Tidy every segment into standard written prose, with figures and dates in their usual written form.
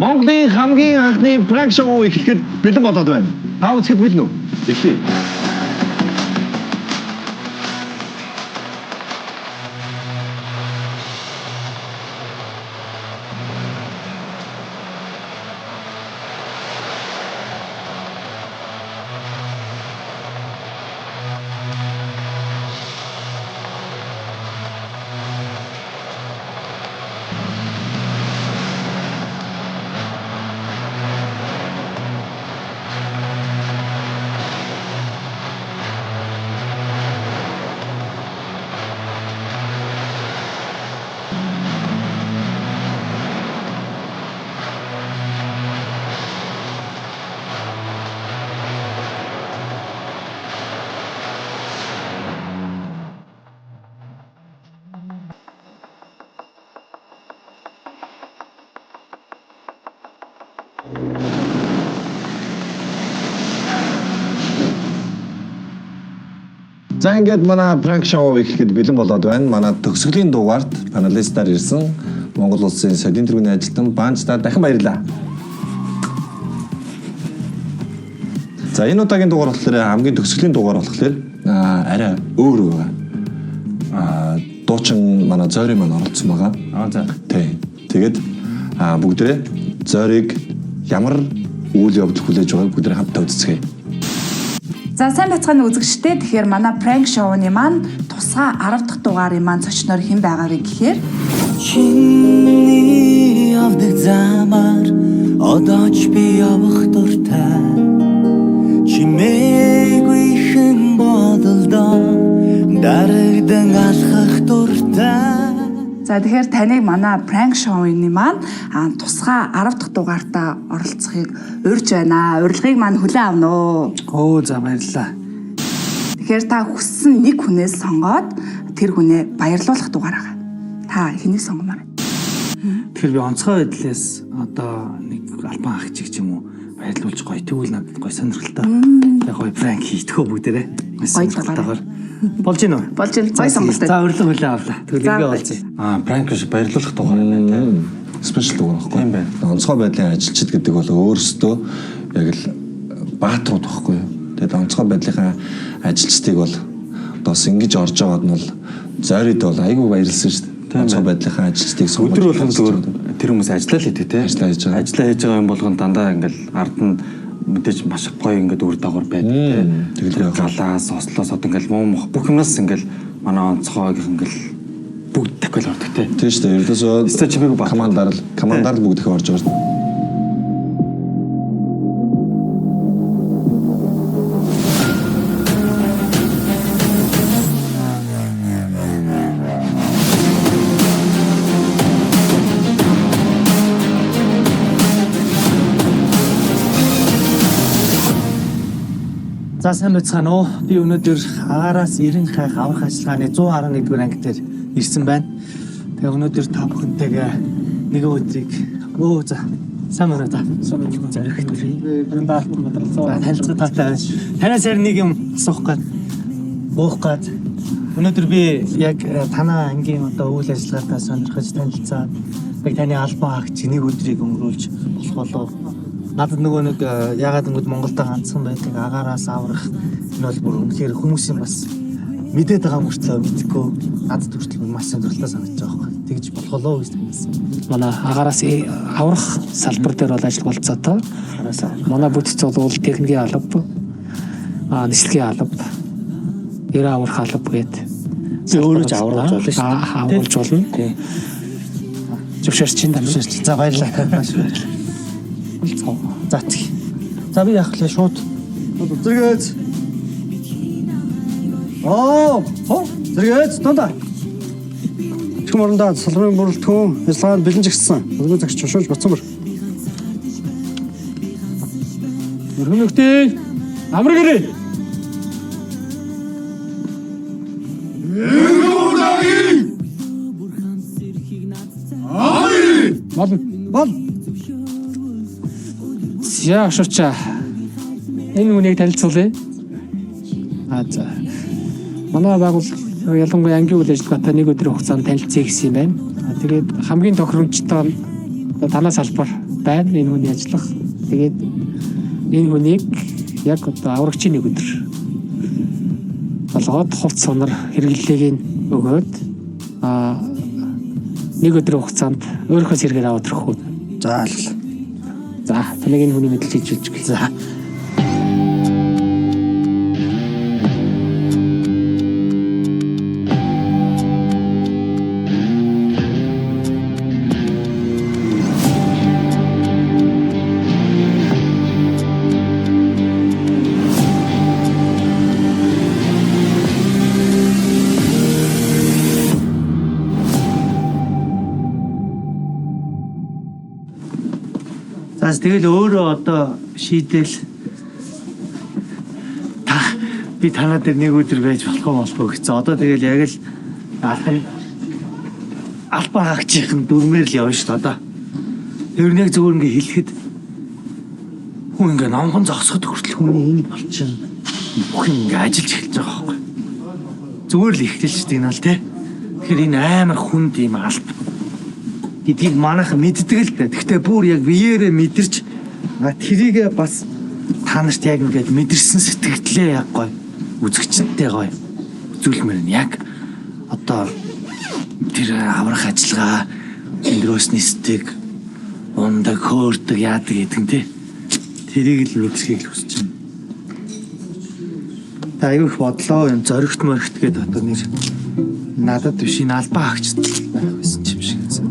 Монголын хамгийн анхны пранк шоу ихэхэд бэлэн болоод байна. Та үзэхэд бэлэн үү? Эхлэе. За ингээд манай пранк шоу ихэхэд бэлэн болоод байна. Манай төгсгөлийн дугаард паналистаар ирсэн Монгол улсын соёлын тэргүүний ажилтан Банждаа дахин баярлалаа. За энэ удаагийн дугаар болохоор хамгийн төгсгөлийн дугаар болохоор арай өөр байгаа. Дуучин манай Зориг маань оролцсон байгаа. За. Тий. Тэгээд бүгдээрээ Зориг ямар үйл явдал хүлээж байгааг бүгдээрээ хамтдаа үзцгээе. За сайн бацгааны үзэгчдээ тэгэхээр манай пранк шоуны маань тусгай 10 дахь дугаарын маань зочноор хэн байгаа вэ гэхээр чиний явдаг замаар одоо ч би явах дуртай чимээгүй хэн бодолдоо дарагдан алхах дуртай. За тэгэхээр таныг манай пранк шоуны маань тусгай 10 дахь дугаартаа оролцохыг урьж байна. Урилгыг маань хүлээн авна уу. За баярлалаа. Тэгэхээр та хүссэн нэг хүнээс сонгоод тэр хүнээ баярлуулах дугаар байгаа. Та хэнийг сонгомоор байна? Тэгэхээр би онцгой байдлаас одоо нэг албан ах чиг ч юм уу баярлуулж гоё тэгвэл надад гоё сонирхолтой. Яг гоё пранк хийдгөө бүгдээрээ. Гоё дугаар. Болж гин үү? Болж ил гоё сонголттой. За урилга хүлээн авлаа. Тэгвэл ингээ болцъё. Пранк биш баярлуулах дугаар байна тийм. Спешиал дугаар байхгүй. Тийм байна. Онцгой байдлын ажилчид гэдэг бол өөрсдөө яг л бааtruуд байхгүй юу. Тэгээд онцгой байдлынхаа ажилчдыг бол одоо ингэж орж байгаад нь бол Зорид бол айгүй баярлсан шүү дээ. Онцгой байдлынхаа ажилчдыг өдөр болгон зүгээр тэр хүмүүс ажиллаа л хэвтэй те. Ажиллаа хийж байгаа. Ажиллаа хийж байгаа юм болгон дандаа ингээл ард нь мэдээж маш гоё ингээд үр дагавар байдаг те. Тэгэл галаас, ослоос одоо ингээл муу бүх юмнаас ингээл манай онцгойг ингээл бүгд дахиад ордог те. Тийм шүү дээ. Ердөөсөө Өстө чимээгүй баг. командар л бүгд их орж байгаа. За сайн байцгаана уу. Би өнөөдөр агаараас 90 хайх аврах ажиллагааны 111-р анги дээр ирсэн байна. Тэгээ өнөөдөр та бүхэнтэйгээ нэг өдрийг за сайн байна та. Зоригт гэндаалт мадралцаа танилцах таатай. Танаас яг нэг юм асуух гээд буух гээд өнөөдөр би яг танаа ангийн одоо үйл ажиллагаатай сонирхож танилцаад яг таны албан агч нэг өдрийг өнгөрүүлж болох болов. Надад нөгөө нэг ягаад гэвэл Монголда ганцхан байдаг агаараас аврах энэ бол бүр үнэхээр хүмүүсийн бас мэдээд байгаа мөртлөө мэдгүй надад хүртэл маш сонирхолтой санагдаж байгаа юм. Тэгж болохоо гэж хэлсэн. Манай агаараас аврах салбар дээр бол ажил болцоотой. Манай бүтц бол техникийн алба, нийслэгийн алба, яраа аврах алба гэдэг. Би өөрөө ч аврах болно шүү дээ. Аврах болно. Тий. Зөвшөөрч чинь дамжуулж. За баярлалаа. Маш баярлалаа. За тий. За би яах вэ шууд. Зэрэгц. Зэрэгц донда. Чуморнда салбарын бүрэлдэхүүн ажиллагаанд бэлэн жигсэн. Өглөө цагч шушууж бацсан бүр. Өргөнөгтэй амар гэрээ. Бол. Я шууча. Энэ үнийг танилцуулъя. За. Манай байгуул ялангуяа ангийн үйл ажиллагаатай нэг өдрийн хугацаанд танилцъя гэсэн юм байна. Тэгээд хамгийн тохиромжтой танаас салбар байна энэ хүний ажиллах. Тэгээд энэ хүнийг яг одоо аврагчийн нэг өдөр болгоод хувц сонор хэрэглээг нь өгөөд нэг өдрийн хугацаанд өөрийнхөө сэргээр аваад ирэх үү. За л. За таныг энэ хүний мэдл хийж өгч. За. Заас тэгэл өөрөө одоо шийдэл би танаа дээр нэг өдөр байж болохгүй гэсэн. Одоо тэгэл яг л албан хаагчийн дүрмээр л явна шүү дээ одоо. Тэр нэг зүгээр ингээ хэлэхэд хүн ингээ номхон зогсоход хүртэл хүний энэ болчихно. Бүх юм ингээ ажиллаж эхэлж байгаа байхгүй. Зүгээр л ихтэл шүү дээ энэ аль те. Тэгэхээр энэ амар хүнд юм алба гэдгийг манайхан мэддэг л дээ. Гэхдээ бүр яг биеэрээ мэдэрч тэрийгээ бас та нарт яг ингээд мэдэрсэн сэтгэлдээ яг гоё үзэгчтэй гоё үзүүлмээр нь яг одоо тэр аврах ажиллагаа өндөрөөс нисдэг ундаг хөөрдөг яадаг гэдэг нь тий. Тэрийг л мэдэрхийг л хүсэж байна. Та аюу их бодлоо юм зоригт моригт гэдэг одоо нэр надад биш энэ албан хаагчд байх байсан юм шиг гэсэн.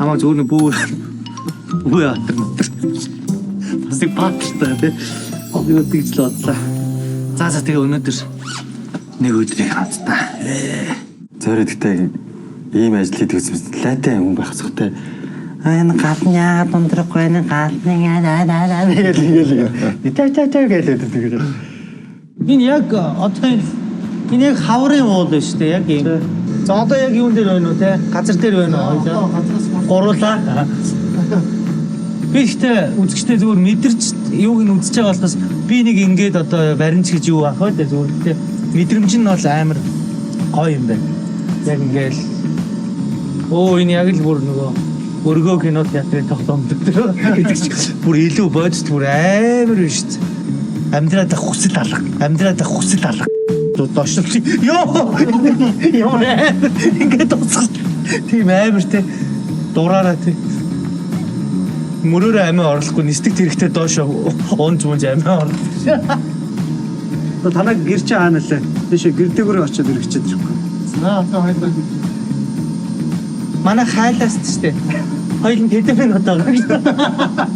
Амаа зөвхөн бүр яатар бас нэг патлаа тий. Одоо тэгж л бодлоо. За тэгээ өнөөдөр нэг өдрийг хамтдаа. Зөөрэ гэхдээ ийм ажил хийдэг гэсэн лайтай хүн байх зүгтэй. Энэ гадны яагаад ундрахгүй энэ гадны яа гэдэг. Энэ яг одоо энэ яг хаврын уул байна шүү дээ. Яг ийм. За одоо яг юун дээр байна уу те? Газар дээр байна уу? Гуруулаа. Би ихтэй үзэгчтэй зүгээр мэдэрч юуг нь үзэж байгаа болохоос би нэг ингээд одоо баримч гэж юу ах вэ зүгээр те. Мэдрэмж нь бол амар гоё юм байна. Яг ингээл энэ яг л бүр нөгөө өргөө кино театрын тогтоомд гэдэг чинь бүр илүү бодит бүр амар байна шүү дээ. Амьдраад хүсэл алга. Доошлох ёо ингээд дуусах тийм амар те дураараа те мөрөөрөө амиа орлохгүй нисдэг тэрэгтэй доош унж амиа орлоо. Танаа гэр чи хаанаа тийш гэрдээгүүр очиод ирэхчээд ирэхгүй. Манай хайлаас ч тийм хоёул нь тэдэвэн одоо байгаа.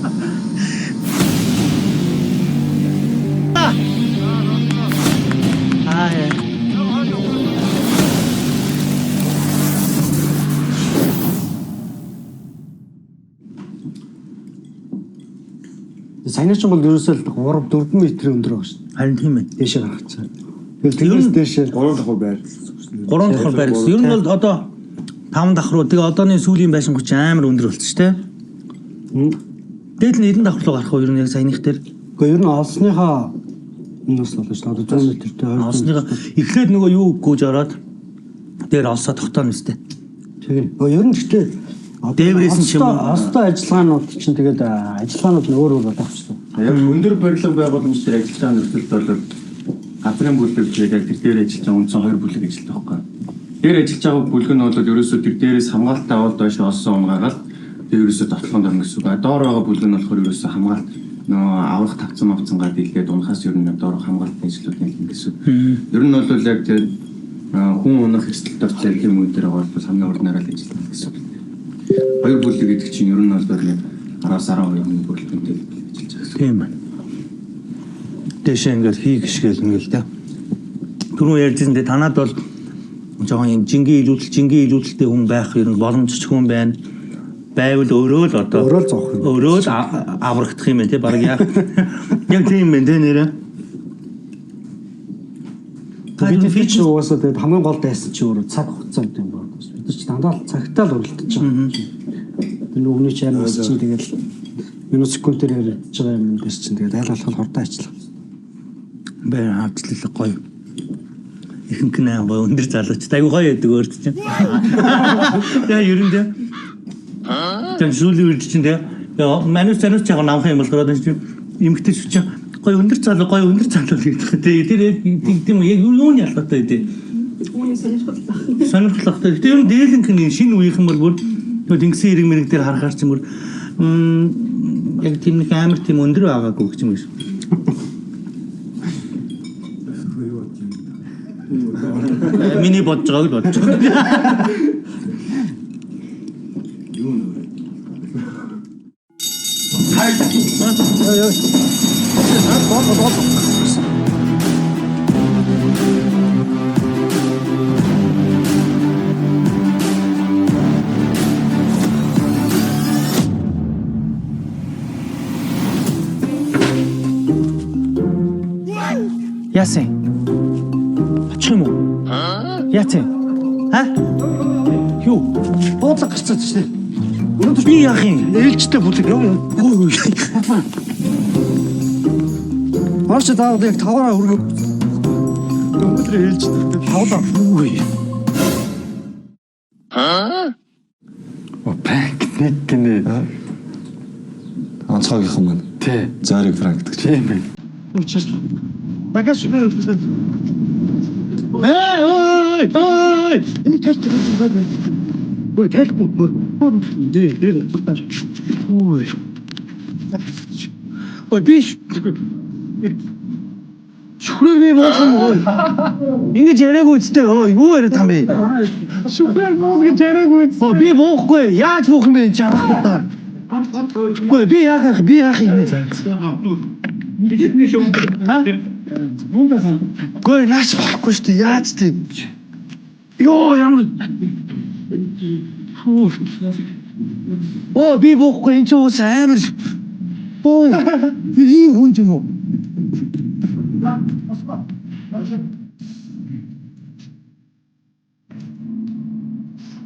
Саяны ч бол ерөөсөө 3-4 метрийн өндөр байгаа шүү. Харин тийм ээ. Дээшээ гарах цаа. Тэгэл тэрнээс дээшээ 3 давхар байр. 3 давхар байр гэсэн. Ер нь бол одоо 5 давхар руу тэгээ одооны сүүлийн байшин хүч амар өндөр болчихсон шүү дээ. Дээд нь 90 давхар руу гарах уу ер нь яг саяных дээр. Гэхдээ ер нь олсныхаа нас болно шүү. Одоо 100 метртэй олсныхаа эхлээд нөгөө юу гүйж ороод дээр олсоо тогтооно үстэй. Тэгээ. Ер нь гэхдээ дээврээс нь ч юм уу олстой ажиллагаанууд чинь тэгээд ажиллагаанууд нь өөр болчихсон. Яг өндөр барилга байгууламж дээр ажиллаж байгаа нөхцөлд бол газрын бүлэглэлийг яг тэр дээр ажиллаж байгаа үндсэн 2 бүлэг ажилладаг байхгүй. Тэр ажиллаж байгаа бүлэг нь бол ерөөсөө тэр дээрээс хамгаалалттай аваад доош олсон унгаагаад тэр ерөөсөө дотлоонд орно гэсэн үг. Доор байгаа бүлэг нь болохоор ерөөсөө хамгаалалт нөө аврах тавцангаа дийлгээд унахаас ер нь доор хамгаалтын ажлууд юм гэсэн. Ер нь бол яг тэр хүн унах эрсдэл төвчл юм уу дээр байгаа бол хамгийн урднаараа л ажилладаг гэсэн үг. 2 бүлэг гэдэг чинь ер нь бол араас 12 бүлэгтэй ажиллаж байгаа. Тийм байна. Дэшээ ингээд хий гიშгээл ингээл та. Түрүү ярьжсэн дээ танад бол жоохон юм жингийн илүүдэлтэй хүн байх ер нь боломжч хүн байна. Байвал өөрөө л одоо өөрөө л аврагдах юм байна те баг яах. Яг тийм байна те нэрэ. Тэгээд фич уусаа тэгээд хамгийн гол дайсан чи өөрөө цаг хугацаа гэдэг юм байна. Бид ч дандаа цагтаа л уралдаж байгаа. Тэр нүгний чанаас чинь тэгэл минут секундээр ярьж байгаа юм дэс чинь тэгээд айл болох хордоо ажиллах. Бэр хавчлал гоё. Ихэнх нь гоё өндөр залууч. Айгу гоё яадаг өөрт чинь. Тэгээ ер нь дээ. Тэр сүүлийн үед чинь дээ Яа, манайс занууч яг намхан юм болгоод энэ эмгтэй ч гой өндөр залуу гэдэг. Тэр тийм яг юуны ялгаатай дээ. Сонирхолтой. Тэр юм дээлэнх нь шинэ үеийнхэн бол бүр тэнгисийн хэрэг мэрэг дээр харахаар ч юм уу яг тийм нэг амар тийм өндөр байгаагүй гэж юм биш. Миний бодож байгааг л бодож байгаа. Яасан? Очих юм уу? Яасан? Ха? Юу? Буудлага гарцаад шүү дээ. Өнөөдөр би яах юм? Ээлжтэй бүлэг юм. Марч даавал яг таваараа хүргөө. Өнөөдөр ээлжтэй тавлаа. Пранк нет гинэ. Онцгойгийнхан маань. Тий. Зориг пранк гэдэг чинь. Тийм ээ. Багаж ой. Энэ тэлт байна. Ой, тэлгүй. Дээ. Ой. Ой, биш. Шүрээ боосон ой. Ингэж яриаггүй үстэй. Ой, юу яриад там бэ? Шүрээ боосон яриаггүй. Ой, би боохгүй. Яаж боох юм бэ чамаа? Ой, би яах юм бэ? Гой наач болохгүй шүү дээ. Яаж тийм? Йоо ямар. Оо би боохгүй энэ ч уус амар. Ой. Би хүн ч юм уу?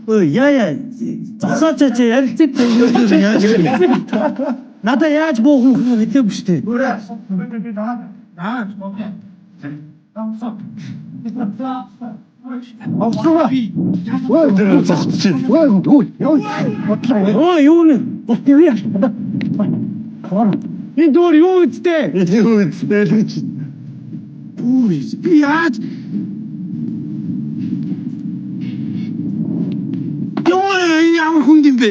Ой яа. Засаач ярилцдаг юм яаж юм. Надаа яаж боох юм хэлээ биш үү? Ой, тэр зогтчих. Ой, юу нэ? Ботлоо. Энэ доор юу үстэй? Юу үстэй л гэж. Ой, би яаж? Ой, ямар хүн юм бэ?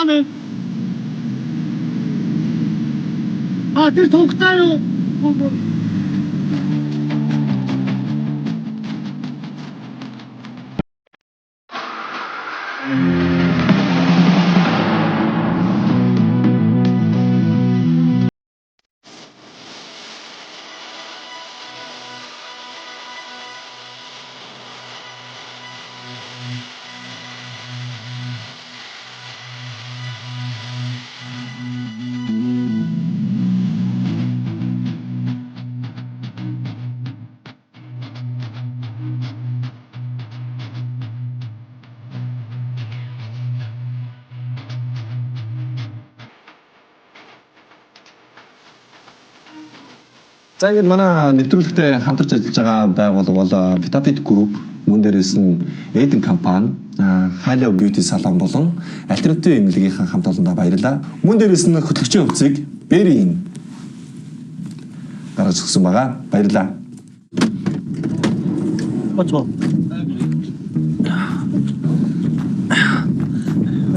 Амен. А, тэр тогтаа юу? За ингээд манай нэвтрүүлэгтээ хамтарч ажиллаж байгаа байгууллага бол Vitapit Group, мөн дээрээс нь Eden компани, Hello Beauty салон болон альтернатив эмнэлгийнхаа хамт олондоо баярлалаа. Мөн дээрээс нь хөтлөгчийн хувьцыг Berry гаргаж өгсөн байгаа. Баярлалаа. Бочоо.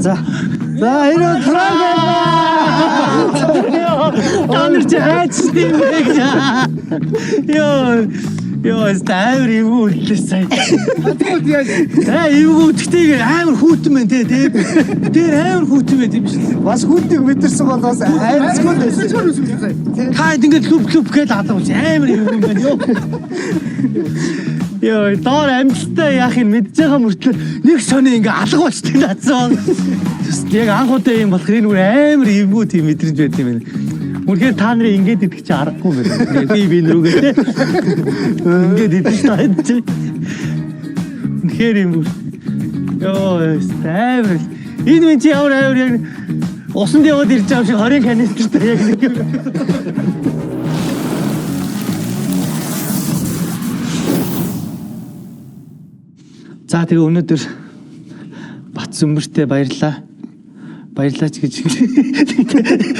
За энэ Танер чи хайцсан юм бэ гэж. Йоо, стаавэр юм уу лээсэй. Юу гэхдээ амар хүүтэн мэн те. Тэр амар хүүтэн байт юм шиг. Бас хүүтнийг мэдэрсэн бол бас хайцгүй байсан. Та ингэж лүп гэж хадгалж амар юм байна ёо. Йоо, доор амжилттай яах юм мэдж байгаа мөртлөө нэг сони ингээ алга болчтой надсан. Яг анхудаа юм болох энэ бүр амар эвгүй тийм мэдрэмж байт юм байна. Үнэхээр та нарын ингээд идэх чи аргагүй байна. Би нүүгээ те. Ингээд идэх таадчих. Үнэхээр юм бүр. Йоо, стайвэр. Энэ минь чи ямар яг усанд яваад ирж байгаа шиг 20 канистртай яг нэг. За тэгээ өнөөдөр Бат Сүмбэртэй баярлаа. Баярлаач гэж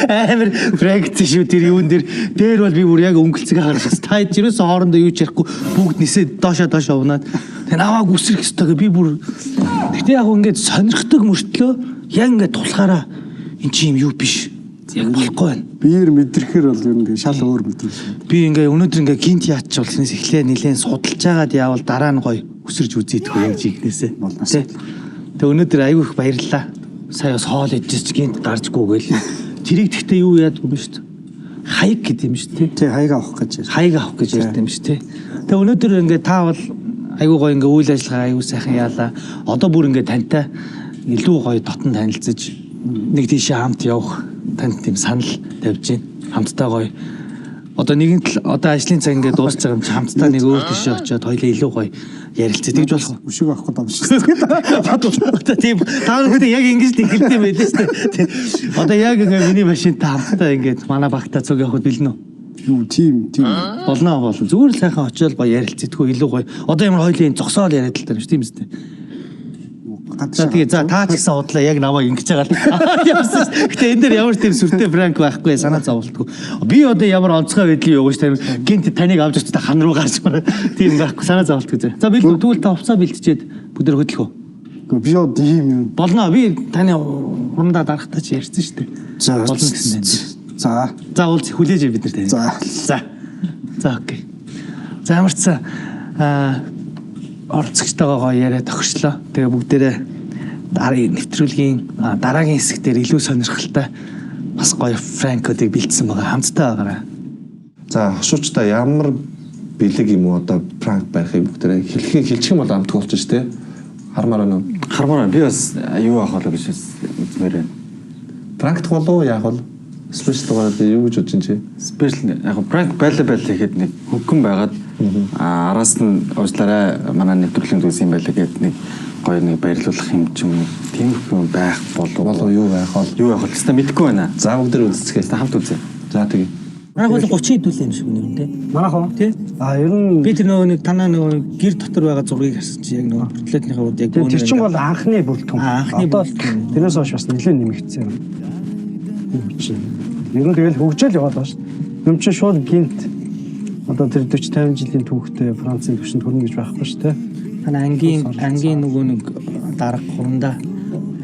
амар проект шүү тэр юун дээр бол би бүр яг өнгөлцөг харах. Та ерөөсөө хоорондоо юу ч ярихгүй бүгд нисээд доошоо унаад тэгээ навааг үсрэх ёстой би бүр тэгтээ яг ингээд сонирхдаг мөртлөө яг ингээд тулахаараа эн чи юм юу биш яг болохгүй байна. Биеэр мэдрэхэр бол ер нь шал өөр мэдрэмж. Би ингээ өнөөдөр ингээ гинт яач болснээс эхлээ нилээн судалж байгаад яавал дараа нь гоё өсөрж үзээдгүй яг жигнэсээ болно. Тэгээ өнөөдөр айгүй их баярлалаа. Сая бас хоол идэж гинт гарчгүй гээл. Тэрийг тэгтээ юу яад юм шүү дээ. Хаяг гэдэг юм шүү дээ. Тий, хаяг авах гэж. Хаяг авах гэж ярьд юм шүү дээ. Тэгээ өнөөдөр ингээ та бол айгүй гоё ингээ үйл ажиллагаа айгүй сайхан яалаа. Одоо бүр ингээ тантай илүү гоё дотн танилцаж нэг тийшээ хамт явах танд тийм санал тавьж байна. Хамтдаа гоё. Одоо нэгэнт л одоо ажлын цаг ингээд дуусч байгаа юм чи хамтдаа нэг өөр тийшээ очиод хоёлаа илүү гоё ярилцээ тэгж болох уу? Өшөг авахгүй дам шүү дээ. Одоо тийм та бүхэн яг ингэж хэлдэг байлээ шүү дээ. Одоо яг ингээ миний машинтай хамтдаа ингээд манай багтаа цуг явахд бэлнэ үү? Юу тийм. Болно. Зүгээр л сайхан очиод гоё ярилцэдгүй илүү гоё. Одоо ямар хоёлын зогсоол яриад л тань шүү тийм үстэй. За тэгээ за та ч гэсэн удлаа яг намайг ингэж байгаа л. Гэтэ энэ дээр ямар тийм сүртэй пранк байхгүй санаа зовлтгүй. Би одоо ямар онцгой байдлыг явууш тань гинт таныг авч очтой хан руу гарч мараа. Тийм байхгүй санаа зовлтгүй. За би тэгвэл та хувцас бэлтчихэд бүдэр хөдлөх үү? Гэхдээ би одоо ийм юм. Болно. Би таны хундаа дарахтаа чи ярьсан шүү дээ. За болно гэсэн тань. За уул хүлээж бид нар тань. За окей. За ямарчсан орцогчтойгоо гоё яриа тохирчлоо. Тэгээ бүгдээрээ дараагийн нэвтрүүлгийн дараагийн хэсэг дээр илүү сонирхолтой бас гоё франкодыг бэлдсэн байгаа. Хамтдаа байгаарай. За хошуучтай ямар бэлэг юм уу одоо пранк байхыг бүгдээрээ хэлчих юм бол амтгүй болчих ш тэ. Хармаар байна уу? Хармаар би бас юу авах болоо гэж үзмээр байна. Пранкт болов яах вэ? Спешиал байгаа би юу гэж бодож чинь? Спешиал яг пранк байлаа гэхэд нэг хөнгөн байгаад араас нь уучлаарай манай нэвтрүүлгийн зүйлс юм байлаа гэхэд нэг гоё нэг баярлуулах юм ч юм тийм хүн байх болов юу байх вэ? Хэвээ мэдэхгүй байна. За бүгд үзцгээе. Хамт үзье. За тэгээ. Манайх бол 30 хэдүүлээ юм шиг үнэ юм те. Манайх уу? Тий. Ер нь Би тэр нөгөө нэг танаа нөгөө гэр дотор байгаа зургийг харсан чи яг нөгөө портлетийнхаа үед яг тэр чинь бол анхны бүрэлдэхүүн. Анхны бүрэлдэхүүн. Тэрнээс хойш бас нэлээд нэмэгдсэн юм. Ер нь тэгэл хөгжөөл яваад байна шүү дээ. Юм чи шууд гинт одоо тэр 40-50 жилийн түүхтэй Францын төвшөнд хүрнэ гэж байхгүй шүү дээ. танаа ангийн нөгөө нэг дарга хурандаа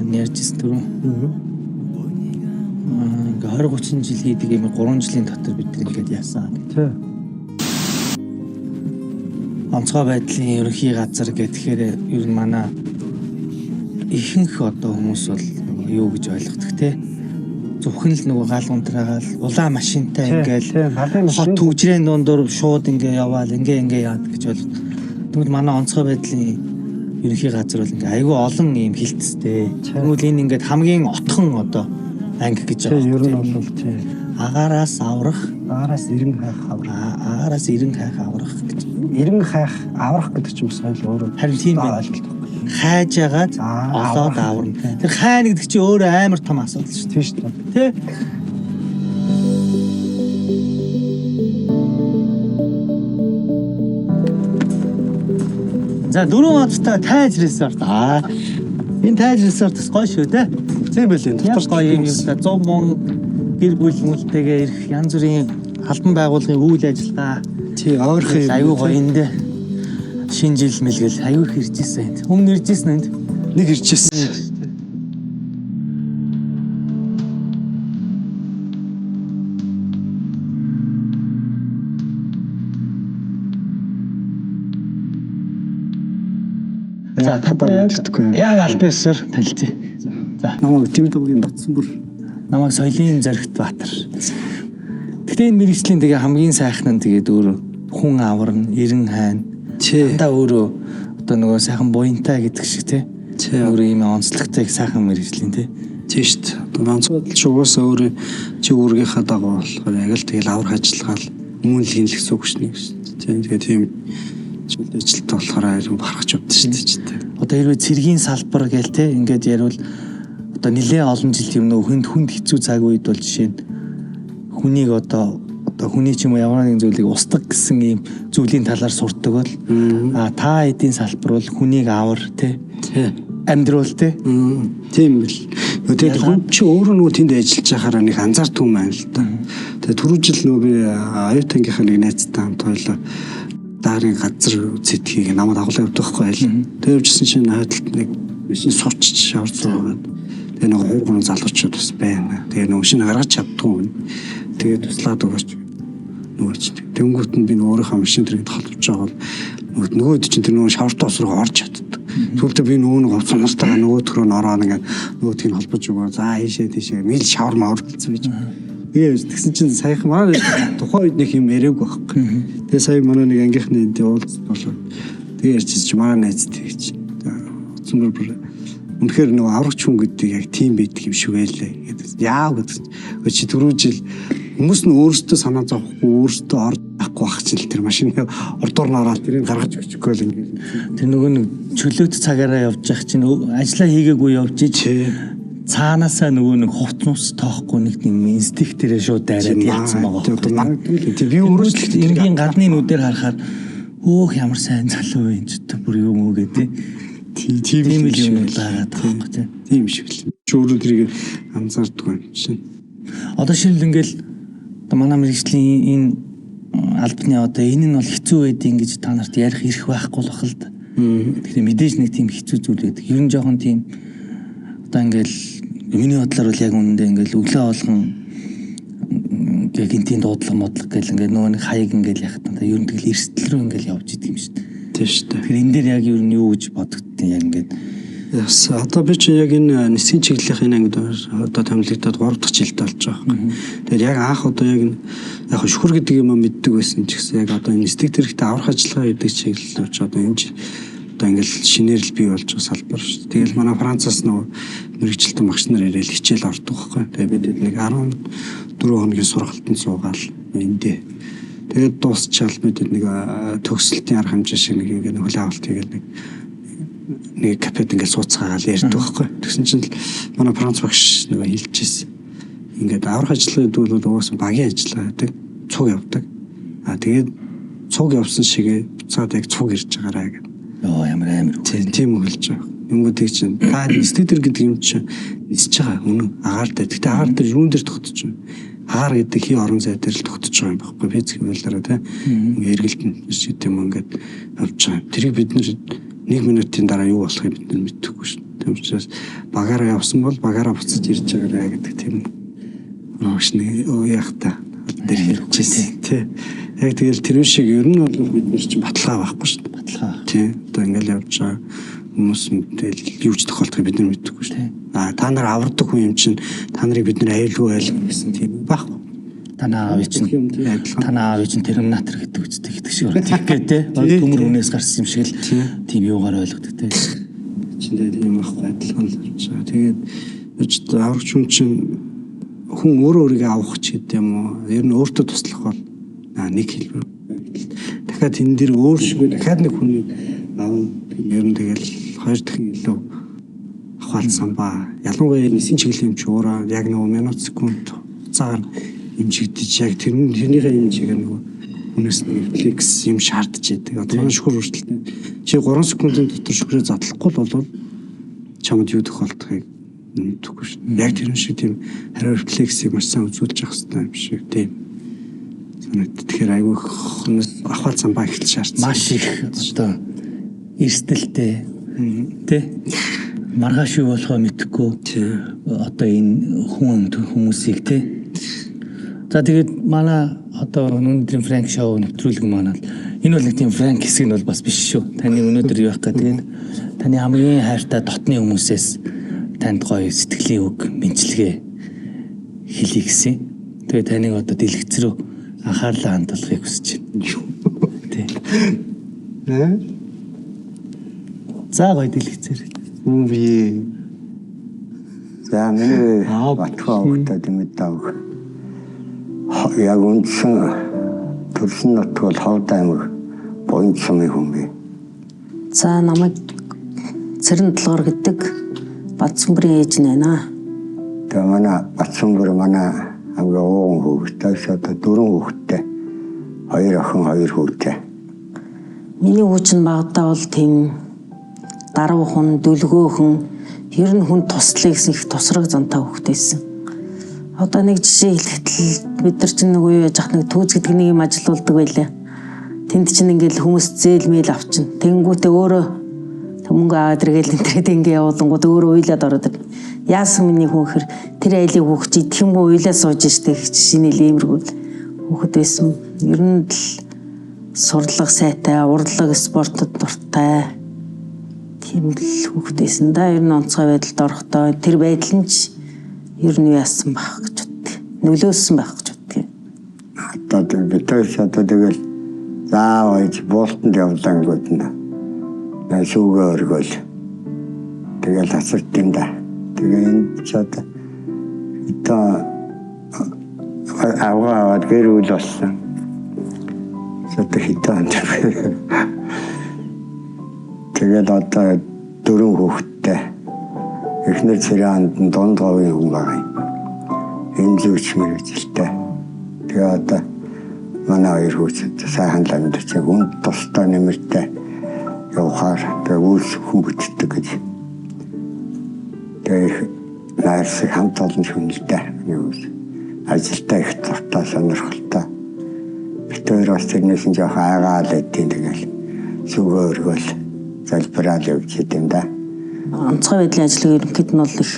ярьжсэн түрүү. 20-30 жил хийдэг юм 3 жилийн дотор бид ингээд яасан. Тий. Онцгой байдлын ерөнхий газар гэхээр ер нь манай ихэнх одоо хүмүүс бол юу гэж ойлгодог те. Зөвхөн л нөгөө гал унтраагаал улаан машинтай ингээл хот түгжрийн дундуур шууд ингээ яваал ингээ яад гэж бол тэгвэл манай онцгой байдлын ерөнхий газар бол ингээ айгүй олон юм хилцтэй. Тэгвэл энэ ингээд хамгийн отхон одоо анги гэж байгаа. Ер нь бол тий. Агаараас аврах, агаараас эрен хайх аврах. Агаараас эрен хайх аврах гэж. Эрен хайх аврах гэдэг чинь бас айл өөр. Харин тийм байна. Хайж агаад олоод аварна. Тэр хайна гэдэг чинь өөрөө амар том асуудал шүү дээ. Тийм шүү дээ. Тэ? За 4 онцтой тайз resort. Энэ тайз resort гоё шүү дээ. Тийм байлээ. Дотор гоё юм юутай 100 мөн гэр бүл мүлтэйгээ ирэх янз бүрийн албан байгууллагын үйл ажиллагаа. Тий, ойрхон Аюу гоё энэ дээ. Шинэ жил мэлгэл аюу их ирж ирсэн энд. Өмнө ирж ирсэн энд. нэг ирчихсэн. За мэддэхгүй. яг альбисэр танилцъя. За Намайг Тэмдгийн батсан бүр намайг соёлын зоригт Баатар. Гэтэ энэ мэргэжлийн тэгээ хамгийн сайхан нь тэгээд өөр хүн аварна, эрен хайна. Тий. Та өөрөө одоо нөгөө сайхан буянтай гэдэг шиг тий. Өөрөө ийм онцлогтой их сайхан мэргэжлийн тий. тий шүү дээ. Одоо ганцхан ч угаасаа өөрөө чи үүргийнхаа дагуу болохоор яг л тэгэл аврах ажиллагаа хүмүүнлэгийн л гэсэн үг шүү дээ. Тэгээд тийм зүйл ажилтаа болохоор айрын барахч явдсан шүү дээ. Одоо хэрвээ цэргийн салбар гээл тий ингээд ярил одоо нэлээ олон жил юм нөө хүнд хэцүү цаг үед бол жишээ нь хүнийг одоо хүний ч юм уу ямар нэгэн зүйлийг устгах гэсэн ийм зүйлийн талаар сурдаг бол та эдийн салбар бол хүнийг авар тий амьдруул тий Тийм бил. Тэгээд хүн чи өөрөө нөгөө тэнд ажиллаж байхаараа нэг анзаардаг юм байна л да. Тэгээд түрүү жил нөгөө би аюутангийнхаа нэг найзтай хамт хоёлоо дарын газар зэтхийг намайг дагуулсан явдаг байхгүй айл. Тэгээд явжсэн чинь хойдолд нэг машин сууч шаварцсан байгаа. Тэгээд нөгөө гурван залуучууд бас байна. Тэгээд нөгөө шинэ гаргаж чаддгүй. Тэгээд туслаад өгөөч. Нөгөө ч тэнгуут нь би өөрийнхөө машин тэрийг толбож байгаа бол нөгөөд чинь тэр нөгөө шаварт ус руу орж чаддаг. Түлхтээ би нөгөө говц нартай нөгөөд рүү ороод ингээд нөгөөдгийг холбож өгөө. За ийшээ тийшээ мэл шавар мавар гэсэн байж. Тэгээд тэгсэн чинь саяхан манай тухайн үед нэг юм яриаг байхгүй. Тэгээд сая манай нэг ангийнхны энд уулз болоо. Тэгээд ярьчихсан чи манай найз тэгэж. Зүмэр бүр үнэхээр нөгөө аврагч хүн гэдэг яг тийм байдаг юм шиг байлээ гэдэг. Яав гэдэг. Чи түрүү жил хүмүүс нь өөрсдөө санаа зовхгүй өөрсдөө орж авахгүй байх чинь тэр машины ордоор нь ороод тэрийг гаргаж өчөхгүй л ингээд. тэр нөгөө нэг чөлөөт цагаараа явж явах чинь ажиллаа хийгээгүй явж ич цаанаасаа нөгөө нэг хувцнус тоохгүй нэг тийм инстинктээрээ шууд дайраад яатсан байгаа. Тэр би өөрөөсөө энгийн гадны нүдээр харахаар өөх ямар сайн залуу вэ ч гэдэг бүр юм уу гэдэг. Тийм л юм байгаад байгаа юм тийм шиг л. Чи өөрөө тэрийг анзаардаг юм чинь. Одоо шил ингээл одоо манай мэргэжлийн энэ албаны одоо энэ нь бол хэцүү байдیں۔ Гэж та нарт ярих ирэх байхгүй л бахал да. Тэгэхээр мэдээж нэг тийм хэцүү зүйл байдаг. Ер нь жоохон тийм одоо ингээл миний бодлоор бол яг үнэндээ ингээл өглөө болгон гинтийн дуудлага модлог гэл ингээд нөгөө нэг хаяг ингээл яхад та ер нь тэгэл эрсдэл рүү ингээл явж идэв юм шүү дээ. Тийм шүү дээ. Тэгэхээр энэ дээр яг ер нь юу гэж бодогдтыг яг ингээд яс одоо би чи яг энэ нисгийн чиглэлийн ангид одоо томилогдоод 3 дахь жилд болж байгаа юм. Тэгэхээр яг анх одоо яг шүхэр гэдэг юм мэддэг байсан ч гэсэн яг одоо энэ нисдэг тэрэгтэй аврах ажиллагаа гэдэг чиглэл болж одоо энэ одоо ингээл шинээр л бий болж байгаа салбар шүү дээ. Тэгэл манай Францаас нөгөө мэргэжилтэн багш нар ирээл хичээл ордог байхгүй. Тэгээ бид нэг 14 хоногийн сургалтанд суугаал эндээ. Тэгээд дуусчаал бид нэг төгсөлтийн арга хэмжээ шиг нэг ингээ хөл авалт хийгээл нэг кафед ингээд сууцгаагаал ярьдаг байхгүй. Тэгсэн чинь манай Франц багш нэг хэлчихсэн. Ингээд аврах ажиллагаанд бол угаасаа багийн ажиллагаа гэдэг цуг явдаг. Тэгээд цуг явсан шигээ буцаад яг цуг ирж байгаараа гэдэг. Йоо ямар амар. Тийм үгэлж байгаа. Юмгуудыг чинь та стедер гэдэг юм чинь нисэж байгаа үнэн агаартай. Гэтэ агаар дээр юун дээр тогтож байна? Агаар гэдэг хий орон зай дээр л тогтож байгаа юм байхгүй. Физик хөвлөрөө тийм ингээд эргэлтэн гэдэг юм ингээд явж байгаа. Тэрийг бид нэг минутын дараа юу болохыг бид мэдэхгүй шин. Тийм учраас багаараа явсан бол багаараа буцаж ирж байгаарэ гэдэг тийм наашны яг та дээр хэрэгжсэн тий. Яг тэгэл тэр шиг ер нь бол бид нар чинь баталгаа байхгүй шин. Баталгаа. Тий. Одоо ингээл явж байгаа хүмүүс мэдээл юу ч тохиолдохыг бид нар мэдэхгүй шин. Та нар авардаг хүн юм чинь та нарыг бид нар аюулгүй айл гэсэн тийм байхгүй. Танаа аав чинь терминатор гэдэг үстэй гэдэг шиг тийм тий. Төмөр үнээс гарсан юм шиг л тийм юугаар ойлгодог тий. Чинь тийм байхгүй адилхан л болж байгаа. Тэгээд аврагч хүн чинь хүн өөрийгөө авах ч гэдэг юм уу. Ер нь өөртөө туслах бол нэг хэлбэр. Дахиад энэ дэр өөршгөө дахиад нэг хүний аав ер нь тэгэл хоёр дахин илүү ахвалсан ба ялангуяа нисийн чиглэлийн юм чи өөрөө яг нэг минут секунд хугацаагаар имжигдэж яг тэрнийхээ имжийг нөгөө хүнээс нэг рефлекс юм шаардж яадаг. Одоо шүхэр хүртэл чи 3 секундын дотор шүрээ задлахгүй бол чамд юу тохиолдохыг мэдхгүй шин. Яг тэр шиг тийм хариу рефлексийг маш сайн үзүүлж явах хэрэгтэй юм шиг тийм. Тэгэхээр айгүй ахвал замбаа ихэл шаардсан. Маш их одоо эрсдэлтэй тий маргааш юу болохоо мэдэхгүй одоо энэ хүмүүсийг тий. За тэгээд манай одоо өнөөдрийн Франк шоу нэвтрүүлэг маань энэ бол нэг тийм Франк хэсэг нь бол бас биш шүү. Таны өнөөдөр юу явах гэдэг таны хамгийн хайртай дотны хүмүүсээс танд гоё сэтгэлийн үг мэдлэгээ хэлье гэсэн. Тэгээд таныг одоо дэлгэцрүү анхаарлаа хандуулахыг хүсэж байна. Тий. За гоё дэлгэцэр. Би за миний батхаа өгтөд мэдээв. Яг үндсэн төрсөн нот бол Ховд аймаг Боён сумын хүн би. За намайг Цэрэн Долгор гэдэг Бадсүмбэрийн ээж нэ. Тэгээ манай Бадсүмбэр манай хамгийн уун хүүхдтэй одоо 4 хүүхдтэй. 2 охин 2 хүүтэй. Миний хүүчин багтаа бол тийм даруухан, дүлгөөхэн, ер нь хүн туслая гэсэн их тусраг зантай хүүхдтэйсэн. Одоо нэг жишээ хэлэхдээ бид нар чинь нэг үе яж ах нэг түүз гэдэг нэг юм ажилуулдаг байлаа. Тэнд чинь ингээл хүмүүс зээлмэл авчин. Тэнгүүтээ өөрөө мөнгө аваад иргээл энэ тэгээд ингээ явуулангууд өөрөө уйлаад ороод яасан миний хүн хэр тэр айлын хүүхч идэх юм уу уйлаа сууж штэ шинэ лимэргүүл хүүхэд байсан. Ер нь л сурлага сайтай, урлаг спортод дуртай. Тийм л хүүхэд байсан да. Ер нь онцгой байдалд орохдоо тэр байдал нь ч ер нь яасан байх гэж боддог. Нөлөөсөн байх гэж боддог. Одоо бид одоо тэгэл заавал болтонд явлаангууд нь шүүгээ өргөөл. Тэгэл асуулт юм да. Тэгээ энэ ч одоо аваад гэрүүл болсон. Зөвхөн хитэн. Тэгээд одоо 4 хүүхэдтэй. Эхнэр цэрэнд донд говийн хүн байгаа юм. Энэ зүгч мэрэгжилтэй. Тэгээ одоо манай 2 хүүхэд сайхан амьдарч үнд тустай нэмэртэй явахаар тэгээ үүс хүн бүтдэг гэж. Тэгээ найрсаг хамт олон хүнэлтэй юу ажилтаа их дуртай сонирхолтой. Тэр бас тэрнээс нь жоох айгаал эдийн тэгэл сүгөө өргөөл залбирал явж идэм да. Онцгой байдлын ажлыг ерөнхийд нь бол их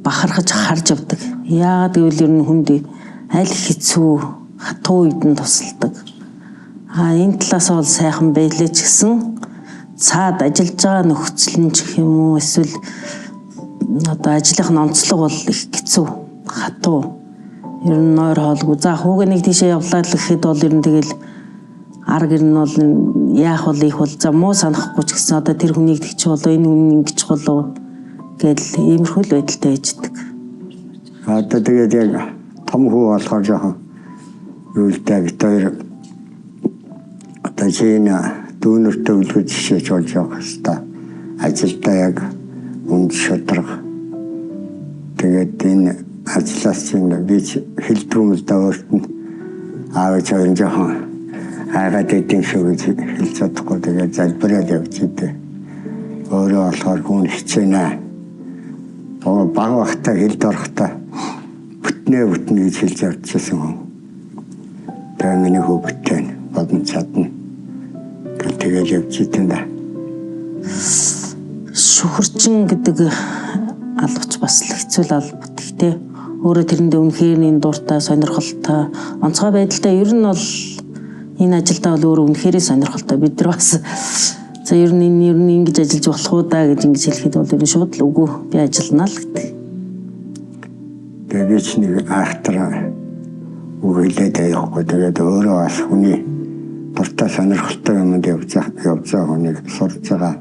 бахархаж харж явдаг. Яагаад гэвэл ер нь хүнд аль хэцүү хатуу үед нь тусалдаг. Энэ талаас бол сайхан байлээ ч гэсэн цаад ажиллаж байгаа нөхцөл нь ч гэх юм уу эсвэл одоо ажлынх нь онцлог бол их хэцүү хатуу ер нь нойр хоолгүй за хүүгээ нэг тийшээ явлаа л гэхэд бол ер нь тэгэл арга ер нь бол яах бол их бол за муу санахгүй ч гэсэн одоо тэр хүнийг тэгч болоо энэ хүн ингэж болоо гэл иймэрхүү л байдалтай байждаг. Одоо тэгээд яг том хүү болохоор жоохон юу л дээ бид хоёр одоо чинь дүүнэртэй үлгэж жишээч болж явах хэвээр ажилдаа яг үнд шудраг тэгээд энэ ажлаас чинь би хэлдвэрмэлдээ өөрт нь аавч хоёр жоохон айгаад идэм шүү гэж хэлж чадахгүй тэгээд залбираад явж идэв. Өөрөө болохоор хүн хичээнэ. Баг багтаа хэлд орохдоо бүтнээ гэж хэлж явчихсан хүн. Тэгээд миний хүү бүтээн бодон чадна. Тэгээд явж идэв да. Шүхэрчин гэдэг албач бас л хэцүү л албат ихтэй. Өөрөө тэрэндээ үнэхээр энэ дуртай, сонирхолтой, онцгой байдалтай ер нь бол энэ ажилдаа бол өөрөө үнэхээр сонирхолтой. Бид нар бас за ер нь ингэж ажиллаж болох уу да гэж ингэж хэлэхэд бол ер нь шууд л үгүй би ажиллана л гэдэг. Тэгээд ч нэг ахтар үгэлээд явахгүй. Тэгээд өөрөө бас хүний дуртай сонирхолтой юмд явж байгаа хүнийг сурж байгаа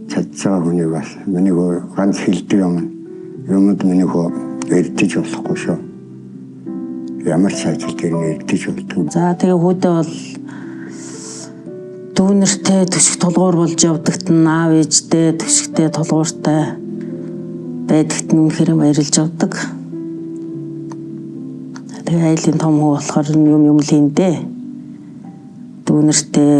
чадж байгаа хүнийг бас миний ганц хэлдэг юмд миний эрдэж болохгүй шүү. Ямар ч ажил дээр эрдэж болдог. За тэгээ хүүдээ бол дүүнэртэй төшөх тулгуур болж явдагт нь аав ээжтэй төшөхтэй тулгууртай байдагт нь үнэхээр баярлж явдаг. Тэгээ айлын том хүү болохоор юм л хийндээ. Дүүнэртэй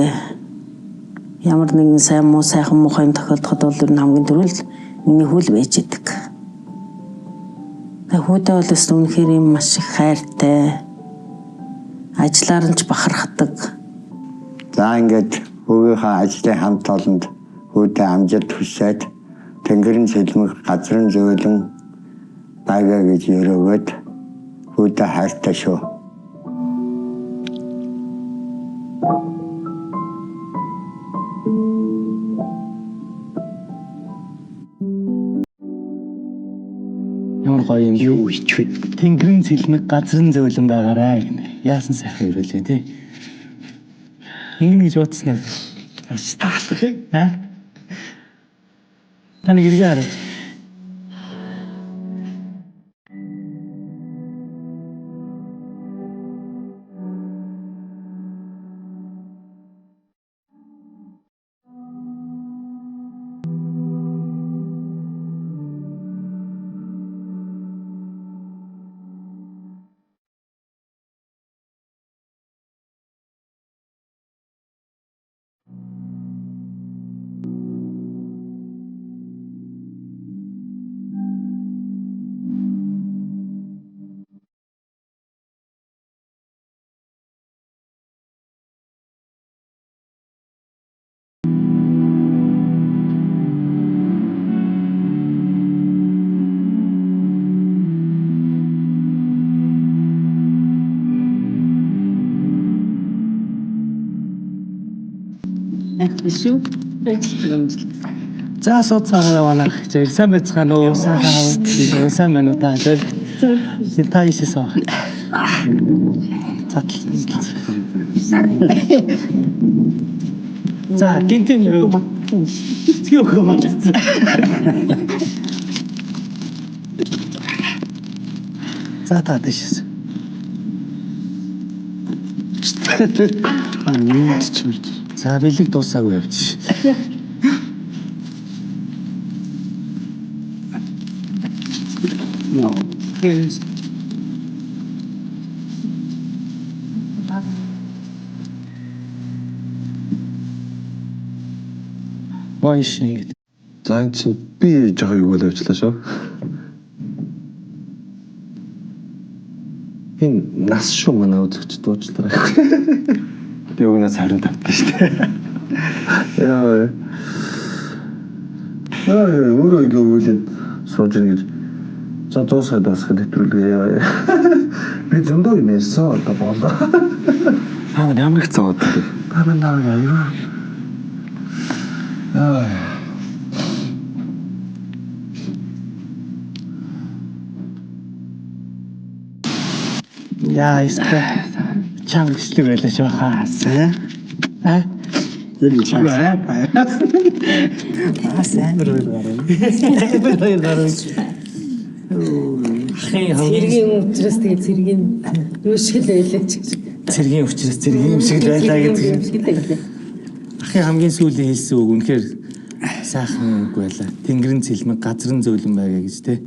ямар нэгэн сайн муу сайхан муухай юм тохиолдоход бол ер нь хамгийн түрүүл миний хүл байж идэг. Хүүдээ бол өс үнэхээр юм маш их хайртай. Ажлаар нь ч бахархдаг. За ингээд хөвгийнхаа ажлын хамт олонд хүүдээ амжилт хүсээд тэнгэрийн сэлмэг газрын зөөлөн байгаа гэж өрөөгөөд хүүдээ хайртай шүү. Ямар гоё юм юу ичвэ. Тэнгэрийн цэлмэг газрын зөөлөн байгаарай гэнэ. Яасан сайхан ирүүлээ тий. Ингэ гэж бодсноо. Аа? Таны гэргээ хараа. Шүү. За суудсаа манай зэрэг сайн байцгаана уу? Сайн байна уу та? Та ишээсөө. За гинтэн юу? Юу юм? За та дэшээс. За бэлэг дуусаагүй явчих. No. Yes. Боишинг. За энэ чинь би жоо юу болоо явчлаа шүү. Энэ нас шүү манай үзэгч дуучлаа. Би өгнөөс 20 тавтай шүү дээ. Яа. Өөрөө ингэвэл сууж ингэж за дуусаад басахад хэтрүүлгээ. Би зөндөө юм яасан одоо болоо. Та ямар их цаад вэ? Памнаа юу? Яа, иска. Чам бичлэг байлаа шүү хаас. Тэр чам. Цэргийн учраас тэгээ цэргийн юу шиг л байлаа ч гэж. Цэргийн учраас цэргийн юм шиг л байлаа гэдэг. Ахын хамгийн сүүлийн хэлсэн үг үнэхээр сайхан үг байлаа. Тэнгэрийн цэлмэг газрын зөөлөн байгаа гэж те.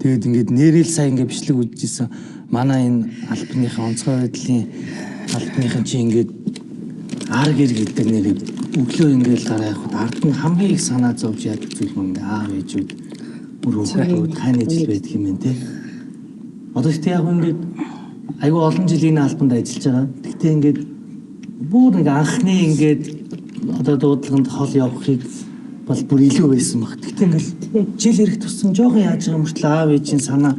Тэгээд ингээд нэрэл сайн ингээд бичлэг үзчихсэн. Манай энэ албаныхаа онцгой байдлын албаныхын чи ингээд ар гэр гэдэг нэрийг өглөө ингээд гараа явахад ард нь хамгийн их санаа зовж яадаг зүйл мөн ингээд аав ээжүүд бүр хүүхдүүд таны жил байдаг юм те. Одоо ихтэй яг ингээд айгүй олон жилийн албанд ажиллаж байгаа. Гэхдээ ингээд бүр нэг анхны ингээд одоо дуудлаганд хол явахыг бол бүр илүү байсан баг. Гэхдээ ингээд жил ирэх тусам жоохон яаж байгаа мөртлөө аав ээжийн санаа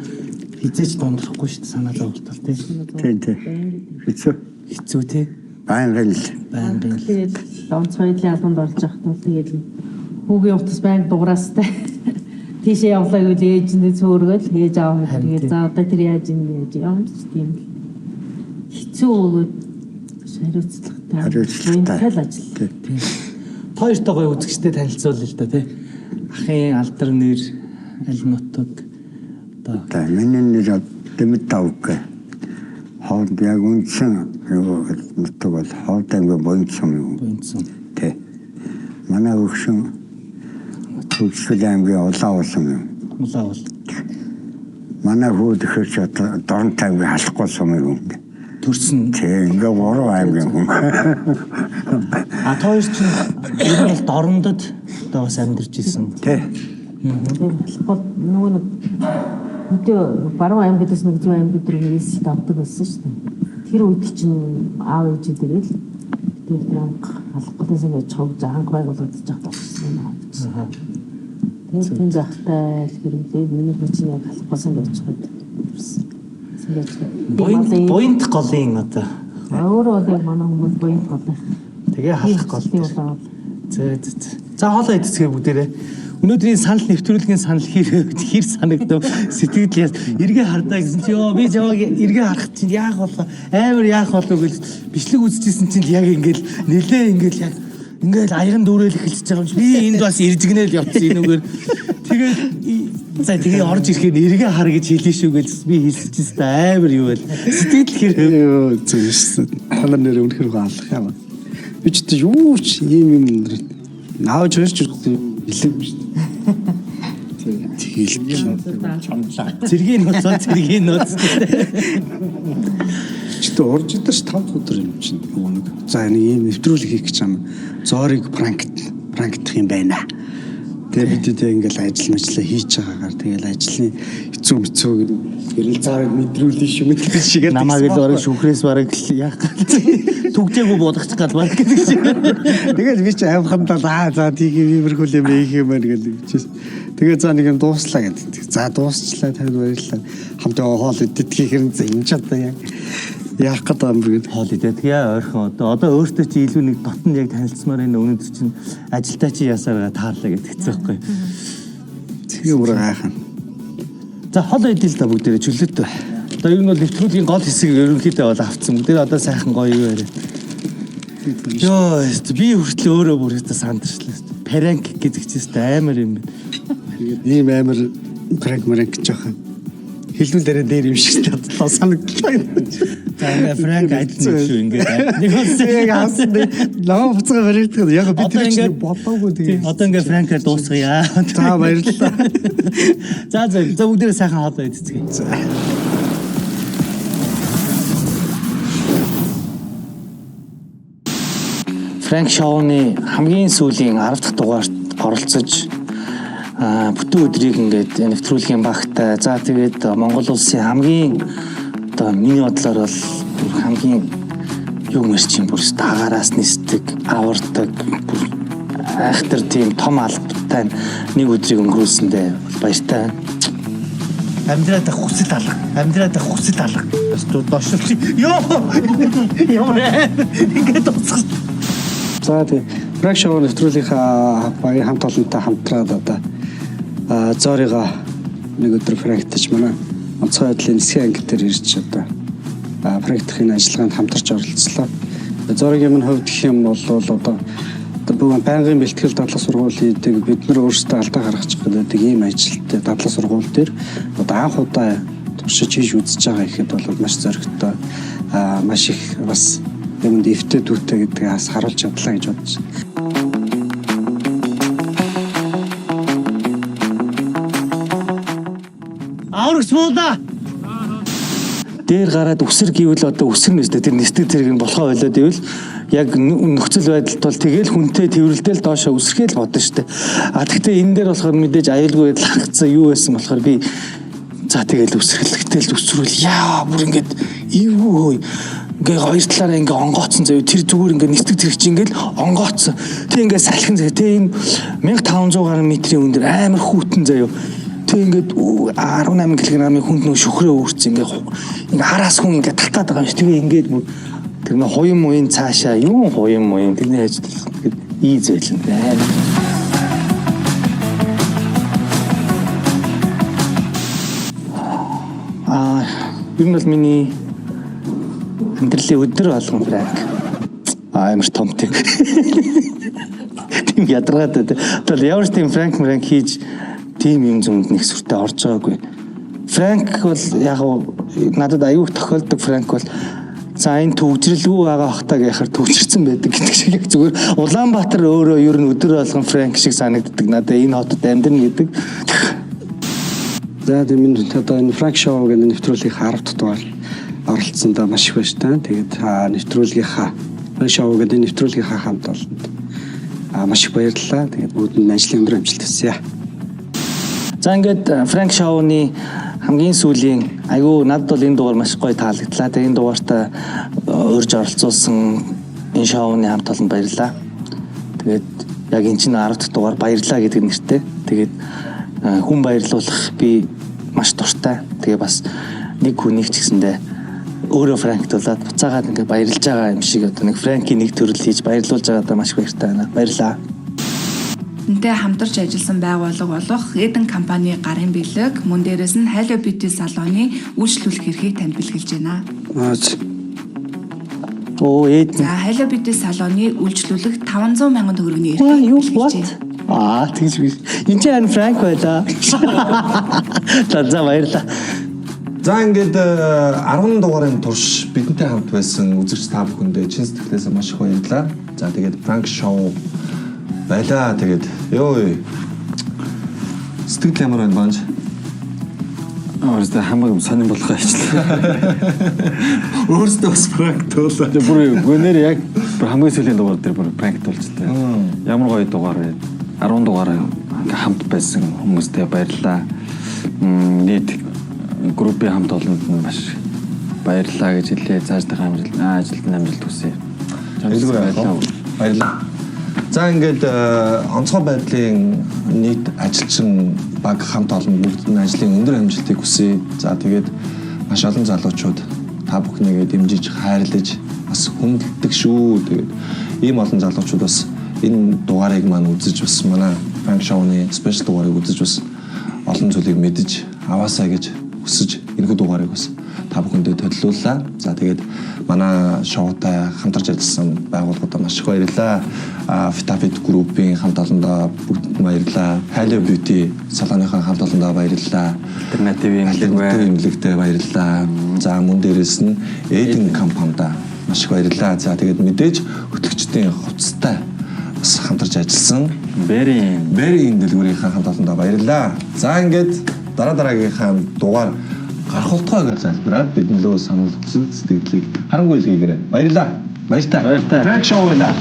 хизээч дондрахгүй шүү дээ санаа зовтол тий. Тий. Хэцүү тий. Байнгын Тэгээд онцгой байдлын албанд орж явахд бол тэгээд хүүгийн утас байнг дуграастай. Тийшээ явлаа гэвэл ээж нь цөөргөл ээж аав тэгээд за одоо тэр яаж юм яаж юм тийм л хэцүү хариуцлагатай ажил. Хоёртой гоё үзэгчтэй танилцуулъя л да тий. Ахын алдар нэр аль нутаг одоо миний нэр Дэмэд Тавг. Хоолд яг үнсэн юу нутаг бол Хоолд аймгийн Боинцсон юм. Боинцсон. Тий. Манай өгшин Төвшил аймгийн Улаануулсан юм. Улаануул. Манай хүүд ихэрч Дорнот аймгийн Халахгүй сум юм. төрсөн. Тэг ингээ 3 аймгийн хүн. А тооёр чинь ер нь бол дорндод одоо бас амьдарч исэн. Тэ. Нөгөө нэг өдөө баруун аймагаас нэг зүүн аймаг дээр нэг эсэлт авдаг байсан шүү дээ. Тэр үед чинь аав ээж дээрээ л тэр алхахгүйс ингэ човж анх байгуулагдаж байгаа болсон юм. Тэр захтай л хэрэглээ миний хүчин яг алхахгүйс ингэ очиход. Буйнт голын одоо. Өөрөө бол манай хүмүүс буйнт гол. Тэгээ халах гол. За хоолой идцгээ бүгдээрээ. Өнөөдрийн санал нэвтрүүлгийн санал хэр санагдав сэтгэл яс эргээ хардаа гэсэн чи ёо би жаваа эргээ харах чинь яах болоо амар яах болоо гэж бичлэг үзчихсэн чинь яг ингээл нэлээ ингээл яг ингээл аяган дүүрэл эхэлчихэж байгаа юм чи би энд бас иржигнэл явцсан энүүгээр тэгээд за тэгээ орж ирэхэд эргээ хар гэж хэлээ шүү гэж би хэлчихсэн амар юу байл сэтгэл хэр зөвшсөн. Та нар нэр өнөхөр хаалах юм. Би ч юу ч ийм нааж хөрч хэлээгүй шүү. Цэргийн нууц. Чигтээ орж идэж 5 өдөр юм чинь. За нэг ийм нэвтрүүлэг хийх гэж юм. Зориг пранктах юм байна. Тэгээ бид ингээл ажиллаа хийж байгаагаар тэгэл ажлын хэцүү мэцүү гэрэл цаарыг мэдрүүлэн шүү мэдрэл шигээр намайг л орой шүхрээс бараг яах гэж түгжээгүй буудагч гал баг гэдэг шиг. Тэгэл би ч амхандаа за тийг иймэрхүүл юм ийх юм байна гэж бичсэн. Тэгээ за нэг юм дууслаа гэдэг. За дуусчлаа танд баярлалаа. Хамтаа хоол идэдгийг хэрэн зэн чадаа яах гэдэг юм бэ? Хоол идэх яа ойрхон одоо өөртөө чи илүү нэг дотн яг танилцмаар энэ өнөөдөр чинь ажилдаа чи ясаараа таарлаа гэдэг хэвчээхгүй. Тэгээ өөр гайхаа. За хоол идэл та бүгдээрээ чөлөөтэй. Одоо ер нь бол нэвтрүүлгийн гол хэсгийг ерөнхийдөө бол авцсан. Бүгдээрээ одоо сайхан гоё юу яриа. Йоо би хүртэл өөрөө бүрээсээ сандарчлаа. Пранк гэдэг чинь амар юм байна. Тэгээд ийм амар пранк жоохон хэлбэл дээр юм шиг тадлаа санагдлаа. За ингээ франк айдсан шүү ингээд. Нэг яг авсан лав буцаа баригдах яг бид тэр чинь бодоогүй тэгээ. Одоо ингээ франкаар дуусгая. За баярлалаа. За бүгдээрээ сайхан хоолой идцгээе. Франк шоуны хамгийн сүүлийн 10 дахь дугаарт оролцож бүтэн өдрийг ингээд нэвтрүүлгийн багтай. За тэгээд Монгол улсын хамгийн одоо миний бодлоор бол хамгийн юу мэрч юм бүр дагаараас нисдэг, авардаг, айхтар тийм том албатай нэг өдрийг өнгөрүүлсэндээ баяртай байна. Амьдраад хүсэл алга. Бас доошлох. Йоо! Ингээд дуусах. За тийм пранк шоу нэвтрүүлгийнхаа багийн хамт олонтой хамтраад одоо зориго нэг өдөр пранктаж манай онцгой байдлын нисхийн анги дээр ирж одоо пранктахын ажиллагаанд хамтарч оролцлоо. Зоригийн минь хувьд гэх юм бол одоо байнгын бэлтгэл дадлаг сургууль хийдэг бид нар өөрсдөө алдаа гаргачих гэдэг ийм ажилттай дадлаг сургууль дээр одоо анх удаа туршиж хийж үзэж байгаа ихэд бол маш зоригтой маш их бас юмд эвтэй дүүтэй гэдгээс харуулж чадлаа гэж бодож байна. Аврагч муула. Дээр гараад үсэр гэвэл одоо үсэр нэстэй тэр нэстэг зэрэг нь болохоо ойлоод ивэл яг нөхцөл байдалд бол тэгэл хүнтэй тэрвэрлдэл доошоо үсрэхэл бодно штэ. А тэгтээ энэ дээр болохоор мэдээж аюулгүй байдал харагдсан юу байсан болохоор би за тэгэл үсрэхэлтэй үсрүүл яа бүр ингээд ивгүй ингээ хоёр талаараа ингээ онгооцсон заяа тэр зүгээр ингээ нэстэг зэрэг чи ингээл онгооцсон. Тэг ингээ салхин заяа тэг энэ 1500 гаруй метрийн өндөр амар хүүтэн заяа. Тэг ингээд 18 кг-ийн хүнд нөө шүхрээ өөрцөн ингээ хараас хүн ингээ татаад байгаа юм ш. Тэгээ ингээд тэр нөө хуйн муйн цаашаа юу хуйн муйн тэрний ажил тэгээд ийзэл юм байна. Ер нь бол миний амьдралын өдөр болгон пранк. Амар том тийм. Тийм ядаргаад байна. Тэгэл ямар ч тийм пранк хийж тийм юм зүүнд нэг сүртэй орж байгаагүй. Пранк бол яг надад аюух тохиолдог пранк бол за энэ төвжрэлгүй байгаа хахтаа гэхээр төвжирсэн байдаг гэдэг шиг яг зүгээр Улаанбаатар өөрөө ер нь өдөр болгон пранк шиг санагддаг. Надад энэ хотод амьдрна гэдэг. За тийм одоо энэ пранк шоу гэдэг нэвтрүүлгийн 10 дахь дугаар оролцсондоо маш их баяр таа. Тэгээд нэвтрүүлгийнхаа шоу гэдэг нэвтрүүлгийнхаа хамт олонд маш их баярлалаа. Тэгээд бүгдэнд ажлын өндөр амжилт хүсье. За ингээд Франк Шоуны хамгийн сүүлийн айгүй надад бол энэ дугаар маш гоё таалагдлаа. Тэгээд энэ дугаартаа урьж оролцуулсан энэ шоуны хамт олонд баярлалаа. Тэгээд яг энэ чинь 10 дахь дугаар баярлалаа гэдэг нэртэй. Тэгээд хүн баярлуулах би маш дуртай. Тэгээ бас нэг хүнийг ч гэсэндээ өөрөө Франктуулаад буцаагаад ингээд баярлж байгаа юм шиг одоо нэг Франкийн нэг төрөл хийж баярлуулж байгаадаа маш баяртай байна. Баярлалаа. Энтэй хамтарч ажилласан байгууллага болох Eden компани гарын бэлэг мөн дээрээс нь Hello Beauty салоны үйлчлүүлэх эрхийг танд бэлгэлж байна. Eden. За Hello Beauty салоны үйлчлүүлэх 500 мянган төгрөгийн эрхийг бэлгэлж байна. Тэгж би. Энд чинь Франк байлаа. За баярлалаа. За ингээд 10 дугаарын турш бидэнтэй хамт байсан үзэгч та бүхэндээ чин сэтгэлээсээ маш их баярлалаа. За тэгээд Франк шоу байлаа. Тэгээд ёо сэтгэл ямар байна банж? Өөрөөсөө хамаагүй сонирн болох ажил. Өөрөөсөө бас Франк туулаа. Бүр гүнээр яг хамгийн сүүлийн дугаар дээр бүр пранк туулжтай. Ямар гоё дугаар вэ? 10 дугаар хамт байсан хүмүүстээ баярлалаа. Нийт группийн хамт олонд нь маш баярлалаа гэж хэлээ. Цаашдаа ажилд амжилт хүсье. Баярлалаа. За ингээд онцгой байдлын нийт ажилчин баг хамт олон бүгд нь ажлын өндөр амжилтыг хүсье. За тэгээд маш олон залуучууд та бүхнийгээ дэмжиж хайрлаж бас хүндэлдэг шүү. Тэгээд ийм олон залуучууд бас энэ дугаарыг маань үзэж бас манай Франк шоуны спешиал дугаарыг үзэж бас олон зүйлийг мэдэж аваасаа гэж хүсэж энэхүү дугаарыг бас та бүхэндээ төлөвлүүллаа. За тэгээд манай шоутай хамтарч ажилласан байгууллагуудаа маш их баярлалаа. Fitafit группийн хамт олондоо бүгд баярлалаа. Hello Beauty салоныхаа хамт олондоо баярлалаа. Альтернативын имлэгтэй баярлалаа. За мөн дээрээс нь Eden компанидаа маш их баярлалаа. За тэгээд мэдээж хөтлөгчдийн хувцастай бас хамтарч ажилласан Берийн дэлгүүрийнхаа хамт олондоо баярлалаа. За ингээд дараагийнхаа дугаар гарах болтгой гэж залбираад бидний лөө санал хүсэл сэтгэлийг харангүй илгээгээрэй. Баярлалаа. Баяртай. Франк шоу байлаа.